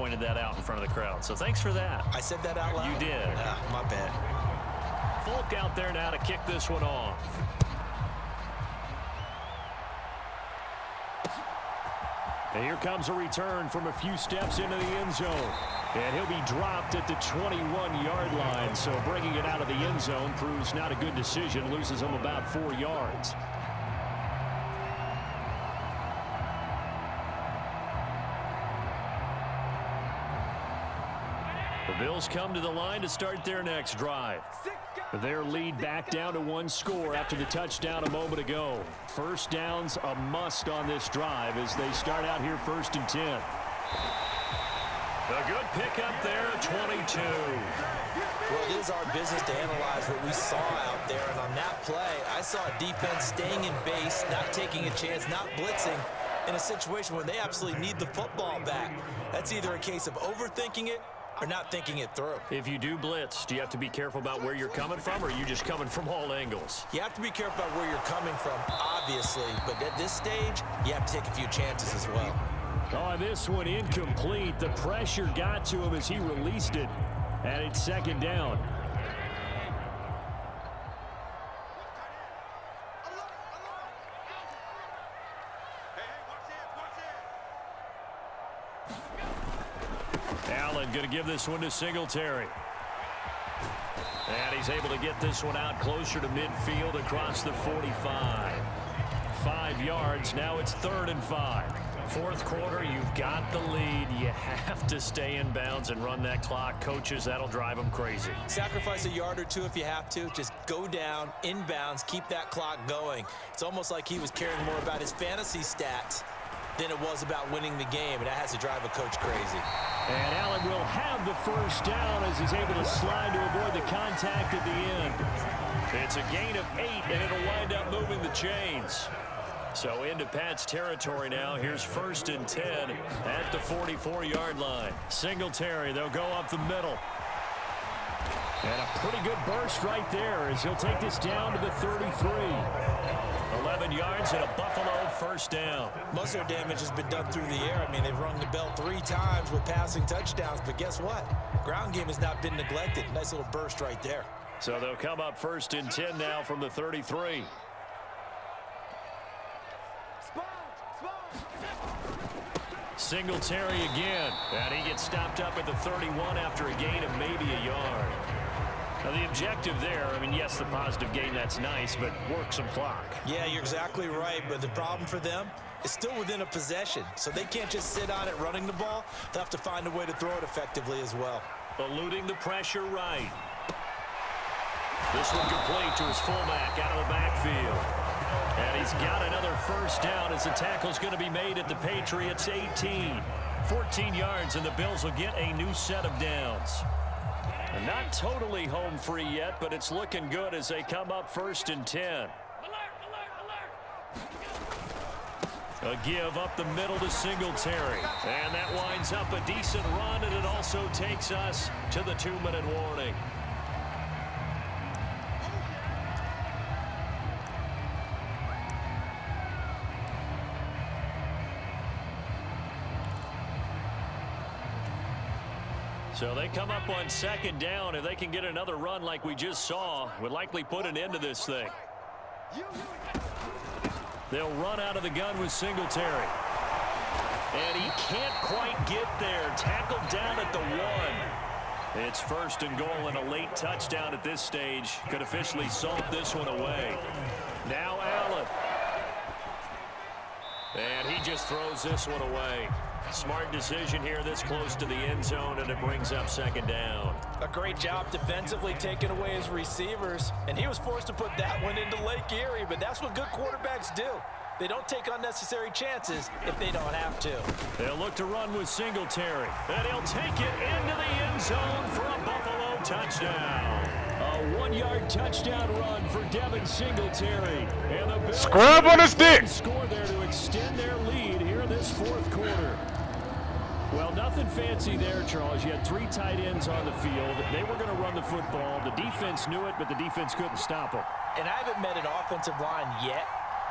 pointed that out in front of the crowd. So thanks for that. I said that out loud? You did. My bad. Folk out there now to kick this one off. And here comes a return from a few steps into the end zone. And he'll be dropped at the 21-yard line. So bringing it out of the end zone proves not a good decision. Loses him about 4 yards. The Bills come to the line to start their next drive. Their lead back down to 1 score after the touchdown a moment ago. First down's a must on this drive as they start out here 1st and 10. A good pickup there at 22. Well, it is our business to analyze what we saw out there. And on that play, I saw a defense staying in base, not taking a chance, not blitzing in a situation where they absolutely need the football back. That's either a case of overthinking it or not thinking it through. If you do blitz, do you have to be careful about where you're coming from, or are you just coming from all angles? You have to be careful about where you're coming from, obviously. But at this stage, you have to take a few chances as well. Oh, this one incomplete. The pressure got to him as he released it. And it's 2nd down. Allen going to give this one to Singletary. And he's able to get this one out closer to midfield across the 45. 5 yards. Now it's 3rd and 5. 4th quarter, you've got the lead. You have to stay in bounds and run that clock. Coaches, that'll drive them crazy. Sacrifice a yard or two if you have to. Just go down, in bounds, keep that clock going. It's almost like he was caring more about his fantasy stats than it was about winning the game, and that has to drive a coach crazy. And Allen will have the first down as he's able to slide to avoid the contact at the end. It's a gain of 8, and it'll wind up moving the chains. So into Pat's territory now. Here's 1st and 10 at the 44-yard line. Singletary, they'll go up the middle. And a pretty good burst right there as he'll take this down to the 33. 11 yards and a Buffalo first down. Most of their damage has been done through the air. I mean, they've rung the bell 3 times with passing touchdowns, but guess what? Ground game has not been neglected. Nice little burst right there. So they'll come up 1st and 10 now from the 33. Singletary again, and he gets stopped up at the 31 after a gain of maybe a yard. Now the objective there, I mean, yes, the positive gain, that's nice, but work some clock. Yeah, you're exactly right, but the problem for them is still within a possession, so they can't just sit on it running the ball. They'll have to find a way to throw it effectively as well. Eluding the pressure right. This one complete to his fullback out of the backfield. And he's got another first down as the tackle's going to be made at the Patriots 18. 14 yards, and the Bills will get a new set of downs. And not totally home free yet, but it's looking good as they come up 1st and 10. A give up the middle to Singletary. And that winds up a decent run, and it also takes us to the 2-minute warning. So they come up on 2nd down. If they can get another run like we just saw, would likely put an end to this thing. They'll run out of the gun with Singletary. And he can't quite get there. Tackled down at the 1. It's 1st and goal, and a late touchdown at this stage could officially salt this one away. Now Allen. And he just throws this one away. Smart decision here this close to the end zone, and it brings up 2nd down. A great job defensively taking away his receivers, and he was forced to put that one into Lake Erie, but that's what good quarterbacks do. They don't take unnecessary chances if they don't have to. They'll look to run with Singletary, and he'll take it into the end zone for a Buffalo touchdown. A 1-yard touchdown run for Devin Singletary. And the Bills scrub on his dick. Score there to extend their lead here in this 4th quarter. Well, nothing fancy there, Charles. You had 3 tight ends on the field. They were going to run the football. The defense knew it, but the defense couldn't stop them. And I haven't met an offensive line yet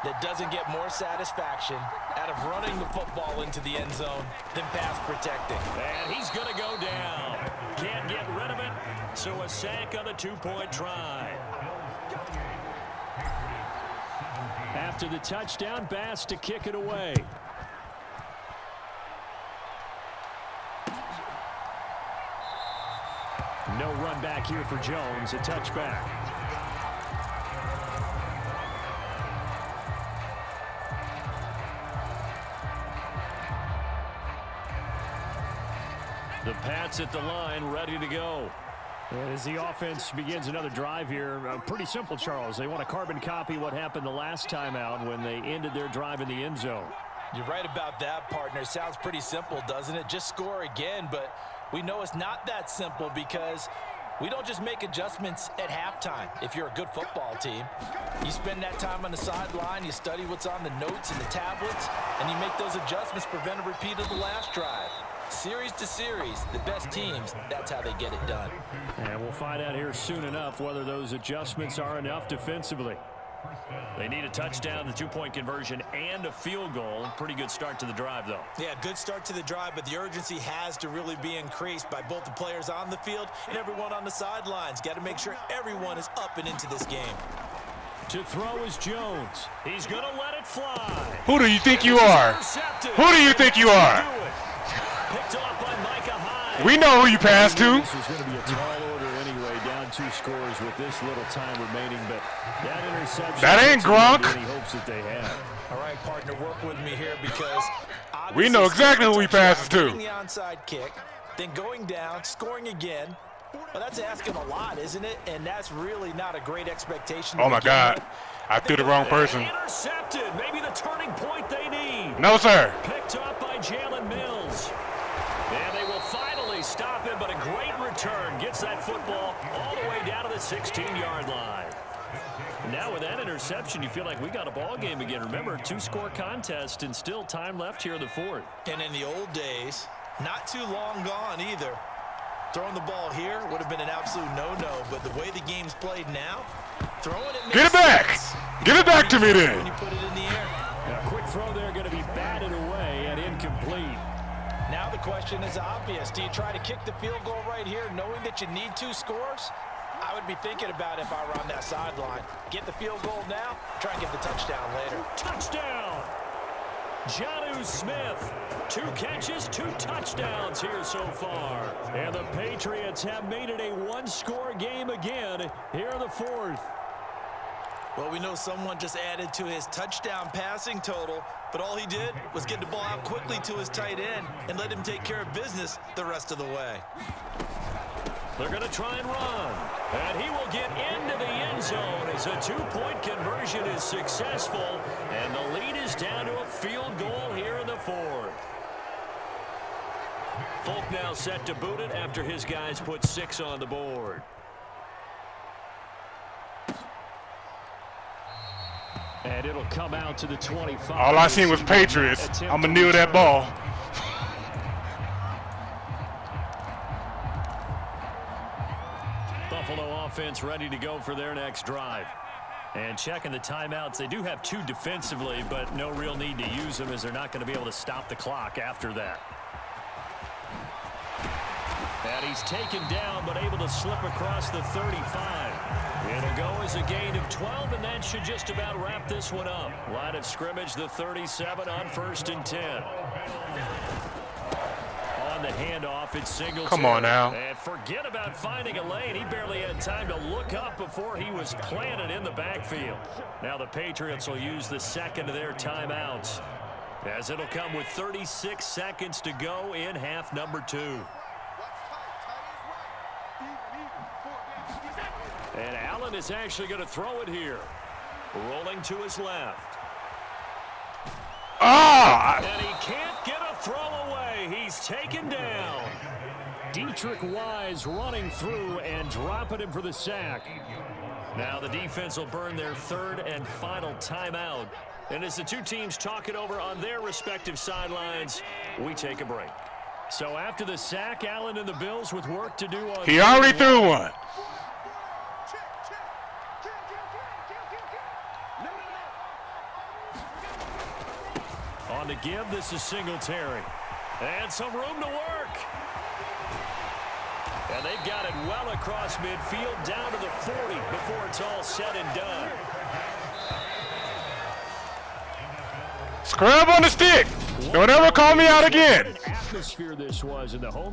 that doesn't get more satisfaction out of running the football into the end zone than pass protecting. And And he's going to go down. Can't get rid of it, so a sack on the two-point try. After the touchdown, Bass to kick it away. No run back here for Jones, a touchback. The Pats at the line, ready to go. And as the offense begins another drive here, pretty simple, Charles. They want to carbon copy what happened the last time out when they ended their drive in the end zone. You're right about that, partner. Sounds pretty simple, doesn't it? Just score again, but we know it's not that simple because we don't just make adjustments at halftime. If you're a good football team, you spend that time on the sideline, you study what's on the notes and the tablets, and you make those adjustments, prevent a repeat of the last drive. Series to series, the best teams, that's how they get it done. And we'll find out here soon enough whether those adjustments are enough defensively. They need a touchdown, the two-point conversion, and a field goal. Pretty good start to the drive, though. Yeah, good start to the drive, but the urgency has to really be increased by both the players on the field and everyone on the sidelines. Got to make sure everyone is up and into this game. To throw is Jones. He's going to let it fly. Who do you think you are? Who do you think you are? Picked off by Micah Hyde. We know who you pass to. This is going to be a tall order anyway, down 2 scores with this little time remaining, but that interception. That ain't Gronk. Any hopes that they have. All right, partner, work with me here because we know exactly who he passes to. The onside kick, then going down, scoring again. Well, that's asking a lot, isn't it? And that's really not a great expectation. Oh my God, I threw the wrong person. Intercepted, maybe the turning point they need. No, sir. Picked up by Jalen Mills. And they will finally stop him, but a great return. Gets that football all the way down to the 16-yard line. Now with that interception, you feel like we got a ball game again. Remember, 2-score contest and still time left here in the fourth. And in the old days, not too long gone either. Throwing the ball here would have been an absolute no-no, but the way the game's played now, throwing it makes Get it back. sense. Give it back to me then. When you put it in the air. Now, quick throw there going to be batted away and incomplete. Now the question is obvious. Do you try to kick the field goal right here knowing that you need 2 scores? I would be thinking about it if I were on that sideline. Get the field goal now, try and get the touchdown later. Touchdown! Jonnu Smith. 2 catches, 2 touchdowns here so far. And the Patriots have made it a 1-score game again here in the fourth. Well, we know someone just added to his touchdown passing total, but all he did was get the ball out quickly to his tight end and let him take care of business the rest of the way. They're going to try and run. And he will get into the end zone as a 2-point conversion is successful. And the lead is down to a field goal here in the fourth. Folk now set to boot it after his guys put 6 on the board. And it'll come out to the 25. All I seen was Patriots. I'm going to kneel that ball. Buffalo offense ready to go for their next drive. And checking the timeouts. They do have 2 defensively, but no real need to use them as they're not going to be able to stop the clock after that. And he's taken down, but able to slip across the 35. It'll go as a gain of 12, and that should just about wrap this one up. Line of scrimmage, the 37 on 1st and 10. On the handoff, it's Singletary. Come on now. And forget about finding a lane. He barely had time to look up before he was planted in the backfield. Now the Patriots will use the second of their timeouts, as it'll come with 36 seconds to go in half number 2. And Allen is actually going to throw it here. Rolling to his left. Ah! And he can't get a throw away. He's taken down. Dietrich Wise running through and dropping him for the sack. Now the defense will burn their 3rd and final timeout. And as the 2 teams talk it over on their respective sidelines, we take a break. So after the sack, Allen and the Bills with work to do on. He already threw one. On the give, this is Singletary. And some room to work. they've got it well across midfield, down to the 40 before it's all said and done. Scrub on the stick. Don't ever call me out again. What an atmosphere this was in the home.